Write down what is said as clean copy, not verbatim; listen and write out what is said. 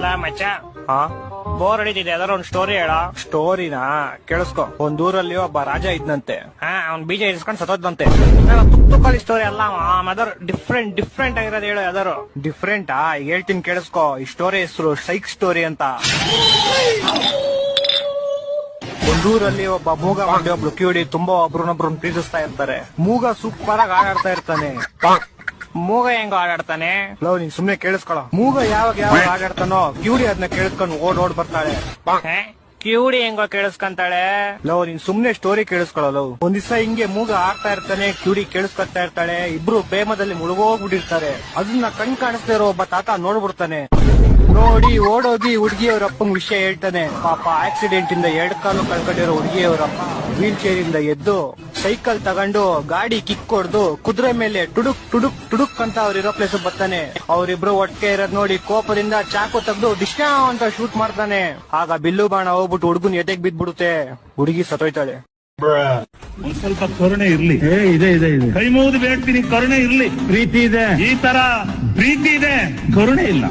ಲಾ ಮಚ್ಚ, ಹಾ ಬೋರ್ ಹೊಡಿತಿದೆ, ಯಾವ್ದಾರ ಒಂದ್ ಸ್ಟೋರಿ ಹೇಳ. ಸ್ಟೋರಿನಾ? ಕೇಳಿಸ್ಕೊ. ಒಂದೂರಲ್ಲಿ ಒಬ್ಬ ರಾಜ ಇದ್ನಂತೆ. ಅವ್ನ್ ಬೀಜ ಇಸ್ಕೊಂಡ್ ಸತ್ತೋದ್ನಂತೆ. ತುಕ್ಕಳಿ ಸ್ಟೋರಿ ಅಲ್ಲ, ಯಾವ್ದಾರು ಡಿಫ್ರೆಂಟ್ ಆಗಿರೋದು ಹೇಳು ಯಾವ್ದಾರು. ಡಿಫ್ರೆಂಟಾ? ಈಗ ಹೇಳ್ತೀನಿ ಕೇಳಿಸ್ಕೊ. ಈ ಸ್ಟೋರಿ ಹೆಸರು ಸೈಕ್ ಸ್ಟೋರಿ ಅಂತ. ಒಂದೂರಲ್ಲಿ ಒಬ್ಬ ಮೂಗ ಮಾಡಿ ಒಬ್ಳು ಕಿವಿಡಿ ತುಂಬಾ ಒಬ್ರನ್ನೊಬ್ರನ್ನ ಪ್ರೀತಿಸ್ತಾ ಇರ್ತಾರೆ. ಮೂಗ ಸೂಪರ್ ಆಗಿ ಆಡಾಡ್ತಾ ಇರ್ತಾನೆ. ಮೂಗ ಹೆಂಗ ಆಡಾಡ್ತಾನೆ? ಲವ್, ನೀನ್ ಸುಮ್ನೆ ಕೇಳಿಸ್ಕೊಳ. ಮೂಗ ಯಾವಾಗ ಆಡಾಡ್ತಾನೋ ಕಿವಿಡಿ ಅದನ್ನ ಕೇಳಿಸ್ಕೊಂಡು ಓಡ್ ಬರ್ತಾಳೆ. ಕಿವುಡಿ ಹೆಂಗೋ ಕೇಳಿಸ್ಕೊಂತಾಳೆ? ಲವ್, ನೀನ್ ಸುಮ್ನೆ ಸ್ಟೋರಿ ಕೇಳಿಸ್ಕೊಳ. ಲವ್, ಒಂದ್ ದಿವಸ ಹಿಂಗೆ ಮೂಗ ಆಡ್ತಾ ಇರ್ತಾನೆ, ಕಿವಿಡಿ ಕೇಳಿಸ್ಕೊತಾ ಇರ್ತಾಳೆ. ಇಬ್ರು ಪ್ರೇಮದಲ್ಲಿ ಮುಳುಗೋಗ್ಬಿಟ್ಟಿರ್ತಾರೆ. ಅದನ್ನ ಕಣ್ ಕಾಣಿಸ್ತಾ ಇರೋ ಒಬ್ಬ ತಾತ ನೋಡ್ಬಿಡ್ತಾನೆ. ನೋಡಿ ಓಡೋಗಿ ಹುಡುಗಿಯವ್ರ ಅಪ್ಪಂಗ್ ವಿಷಯ ಹೇಳ್ತಾನೆ. ಪಾಪ ಆಕ್ಸಿಡೆಂಟ್ ಇಂದ 2 ಕಾಲು ಕಳ್ಕೊಂಡಿರೋ ಹುಡುಗಿಯವರಪ್ಪ ವೀಲ್ ಚೇರ್ ಇಂದ ಎದ್ದು ಸೈಕಲ್ ತಗೊಂಡು ಗಾಡಿ ಕಿಕ್ ಹೊಡ್ದು ಕುದುರೆ ಮೇಲೆ ಟುಡುಕ್ ಅಂತ ಅವ್ರಿರೋ ಪ್ಲೇಸ್ ಬರ್ತಾನೆ. ಅವ್ರಿಬ್ರು ಒಟ್ಟಿಗೆ ಇರೋದ್ ನೋಡಿ ಕೋಪದಿಂದ ಚಾಕು ತೆಗ್ದು ಡಿಶ್ನಾ ಅಂತ ಶೂಟ್ ಮಾಡ್ತಾನೆ. ಆಗ ಬಿಲ್ಲು ಬಾಣ ಹೋಗ್ಬಿಟ್ಟು ಹುಡುಗನ್ ಎದೆಗ್ ಬಿದ್ಬಿಡುತ್ತೆ. ಹುಡುಗಿ ಸತ್ತೋಯ್ತಾಳೆ. ಒಂದ್ ಸ್ವಲ್ಪ ಕರುಣೆ ಇರ್ಲಿ. ಇದೆ ಕೈ ಮುಗಿದು ಬೇಡ್ತೀನಿ, ಕರುಣೆ ಇರ್ಲಿ. ಪ್ರೀತಿ ಇದೆ, ಈ ತರ ಪ್ರೀತಿ ಇದೆ, ಕರುಣೆ ಇಲ್ಲ.